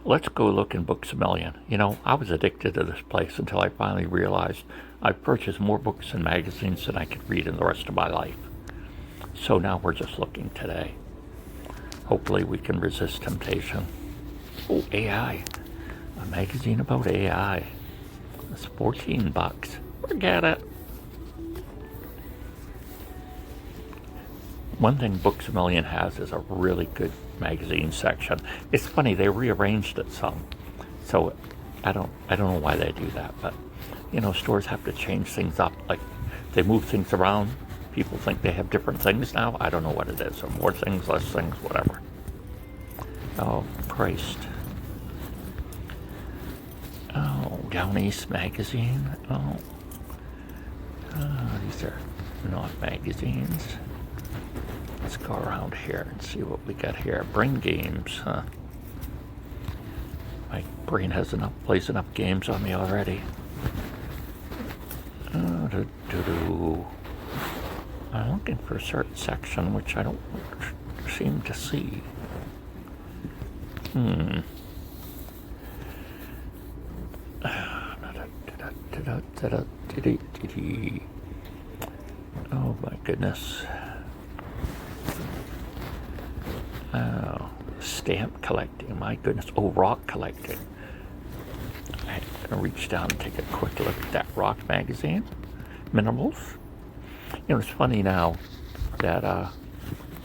Let's go look in Books A Million. You know, I was addicted to this place until I finally realized I've purchased more books and magazines than I could read in the rest of my life. So now we're just looking today. Hopefully we can resist temptation. Oh, AI. A magazine about AI. It's $14. Forget it. One thing Books A Million has is a really good magazine section. It's funny, they rearranged it some. So I don't know why they do that, but you know, stores have to change things up. Like they move things around. People think they have different things now. I don't know what it is. Or more things, less things, whatever. Oh, Christ. Oh, Down East magazine. Oh, these are not magazines. Let's go around here and see what we got here. Brain games, huh? My brain has plays enough games on me already. I'm looking for a certain section which I don't seem to see. Oh my goodness. Oh, stamp collecting, my goodness. Oh, rock collecting. I'm gonna reach down and take a quick look at that rock magazine. Minerals. You know, it's funny now that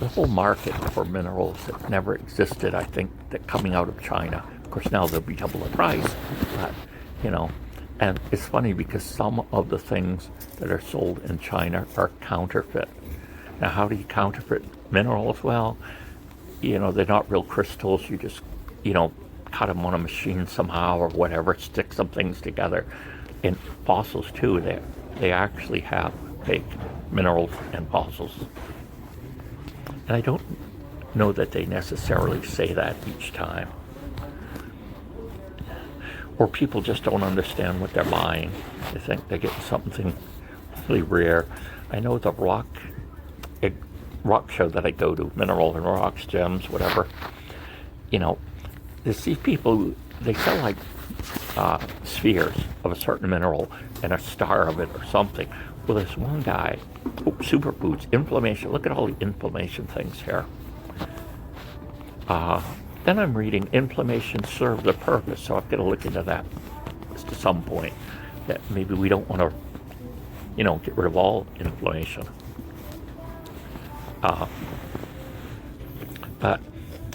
the whole market for minerals that never existed, I think, that coming out of China. Of course, now they'll be double the price, but, you know, and it's funny because some of the things that are sold in China are counterfeit. Now, how do you counterfeit minerals? Well, you know, they're not real crystals. You just, you know, cut them on a machine somehow or whatever, stick some things together. And fossils, too, they actually have fake minerals and fossils. And I don't know that they necessarily say that each time. Or people just don't understand what they're buying. They think they're getting something really rare. I know the rock show that I go to, mineral and rocks, gems, whatever. You know, there's these people, they sell like spheres of a certain mineral and a star of it or something. Well, this one guy, superfoods, inflammation. Look at all the inflammation things here. Then I'm reading inflammation serves a purpose, so I've got to look into that to some point. That maybe we don't want to, you know, get rid of all inflammation. But,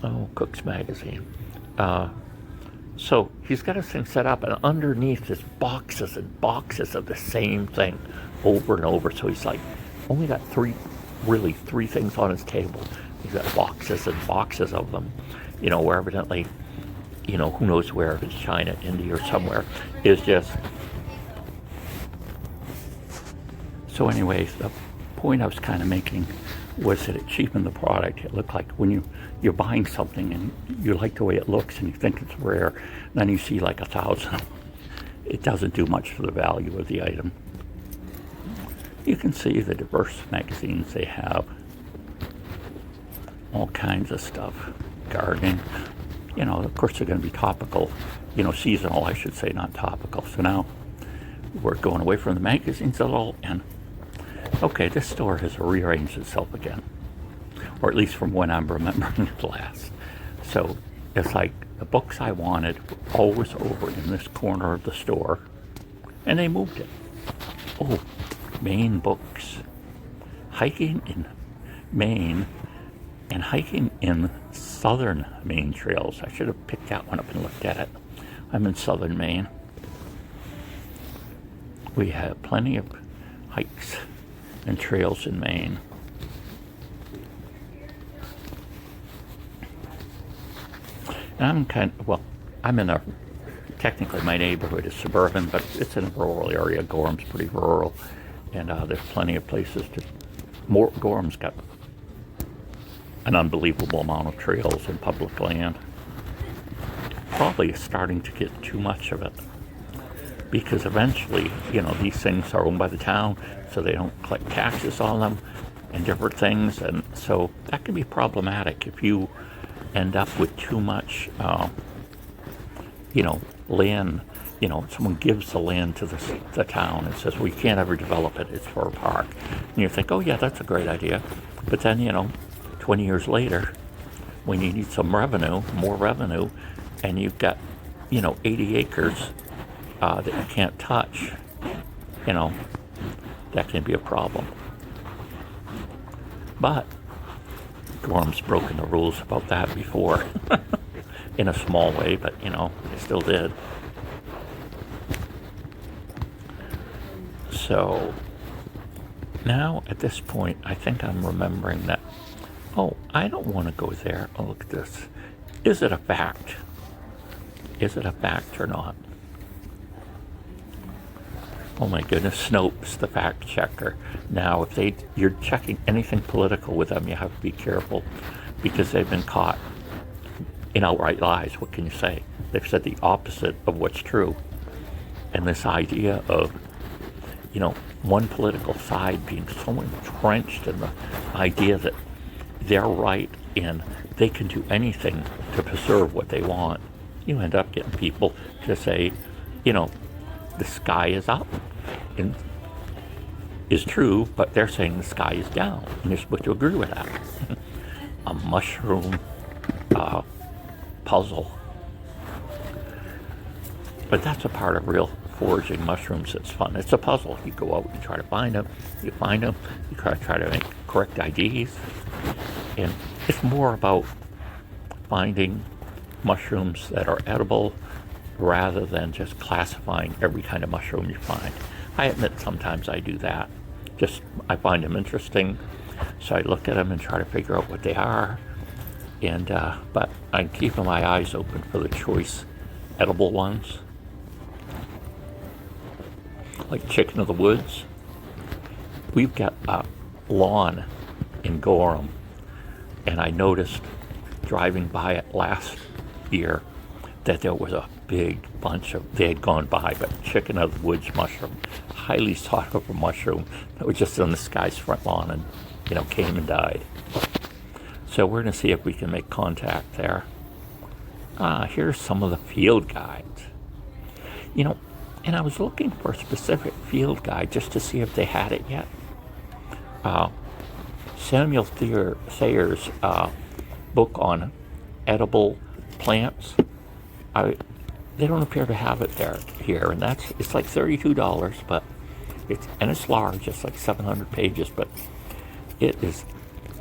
oh, Cook's Magazine. So he's got his thing set up, and underneath is boxes and boxes of the same thing over and over. So he's like, only got three things on his table. He's got boxes and boxes of them, you know, where evidently, you know, who knows where, if it's China, India, or somewhere, is just. So anyways, the point I was kind of making was that it cheapened the product. It looked like when you're buying something and you like the way it looks and you think it's rare, then you see like 1,000. It doesn't do much for the value of the item. You can see the diverse magazines they have. All kinds of stuff. Gardening. You know, of course they're going to be topical. You know, seasonal, I should say, not topical. So now we're going away from the magazines a little, and okay, this store has rearranged itself again. Or at least from when I'm remembering it last. So it's like the books I wanted were always over in this corner of the store, and they moved it. Oh, Maine books. Hiking in Maine and hiking in southern Maine trails. I should have picked that one up and looked at it. I'm in southern Maine. We have plenty of hikes and trails in Maine. And I'm in technically my neighborhood is suburban, but it's in a rural area. Gorham's pretty rural, and there's plenty of places Gorham's got an unbelievable amount of trails and public land. Probably starting to get too much of it, because eventually, you know, these things are owned by the town, so they don't collect taxes on them and different things, and so that can be problematic if you end up with too much land, someone gives the land to the town and says, well, you can't ever develop it, it's for a park. And you think, oh yeah, that's a great idea. But then, 20 years later, when you need some revenue, more revenue, and you've got, 80 acres that you can't touch, that can be a problem. But Gorham's broken the rules about that before. In a small way, but they still did. So now at this point, I think I'm remembering that, oh, I don't want to go there. Oh, look at this. Is it a fact? Is it a fact or not? Oh my goodness, Snopes, the fact checker. Now, if you're checking anything political with them, you have to be careful because they've been caught in outright lies. What can you say? They've said the opposite of what's true. And this idea of, one political side being so entrenched in the idea that they're right and they can do anything to preserve what they want, you end up getting people to say, the sky is up and is true, but they're saying the sky is down, and you're supposed to agree with that. A mushroom puzzle. But that's a part of real foraging mushrooms that's fun. It's a puzzle. You go out, you try to find them, you find them, you try to make correct IDs, and it's more about finding mushrooms that are edible rather than just classifying every kind of mushroom you find. I admit sometimes I do that. I find them interesting, so I look at them and try to figure out what they are. And but I'm keeping my eyes open for the choice edible ones, like chicken of the woods. We've got a lawn in Gorham, and I noticed driving by it last year that there was a big bunch of, they had gone by, but chicken of the woods mushroom, highly sought after mushroom that was just on this guy's front lawn and, came and died. So we're going to see if we can make contact there. Here's some of the field guides. And I was looking for a specific field guide just to see if they had it yet. Samuel Thayer's book on edible plants, they don't appear to have it here, and it's like $32, but it's large. It's like 700 pages, but it is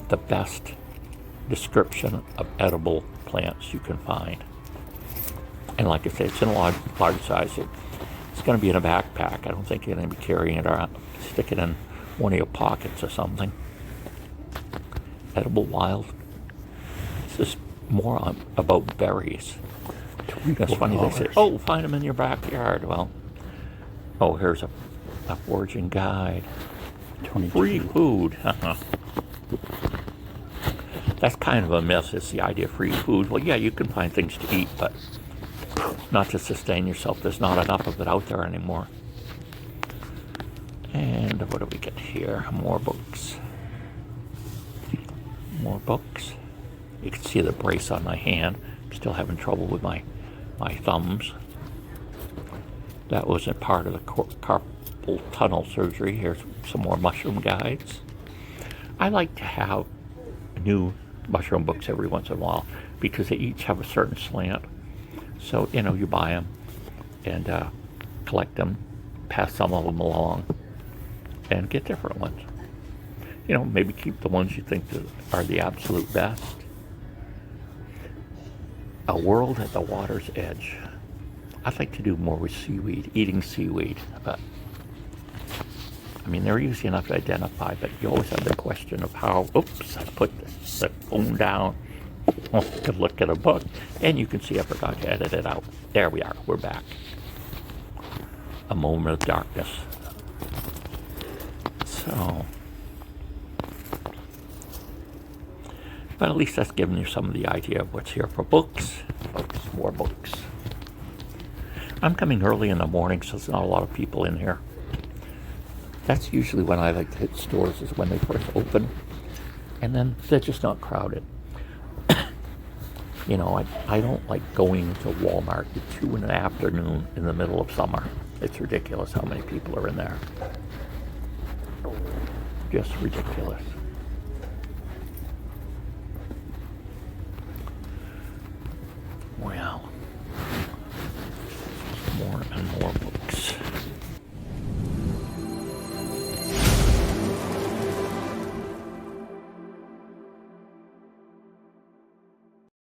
the best description of edible plants you can find. And like I say, it's in a large size. It's going to be in a backpack. I don't think you're going to be carrying it around. Stick it in one of your pockets or something. Edible wild. This is more about berries. That's funny they say, oh, find them in your backyard. Well, here's a foraging guide. Free food. That's kind of a myth, is the idea of free food. Well, yeah, you can find things to eat, but not to sustain yourself. There's not enough of it out there anymore. And what do we get here? More books. More books. You can see the brace on my hand. I'm still having trouble with my thumbs. That wasn't part of the carpal tunnel surgery. Here's some more mushroom guides. I like to have new mushroom books every once in a while because they each have a certain slant. So, you buy them and collect them, pass some of them along, and get different ones. Maybe keep the ones you think that are the absolute best. A world at the water's edge. I'd like to do more with seaweed, eating seaweed, but they're easy enough to identify, but you always have the question of how, oops, I put the phone down to look at a book, and you can see I forgot to edit it out. There we are, we're back. A moment of darkness. So, but at least that's giving you some of the idea of what's here for books. More books. I'm coming early in the morning, so there's not a lot of people in here. That's usually when I like to hit stores, is when they first open, and then they're just not crowded. You know, I don't like going to Walmart at 2 in the afternoon in the middle of summer. It's ridiculous how many people are in there. Just ridiculous.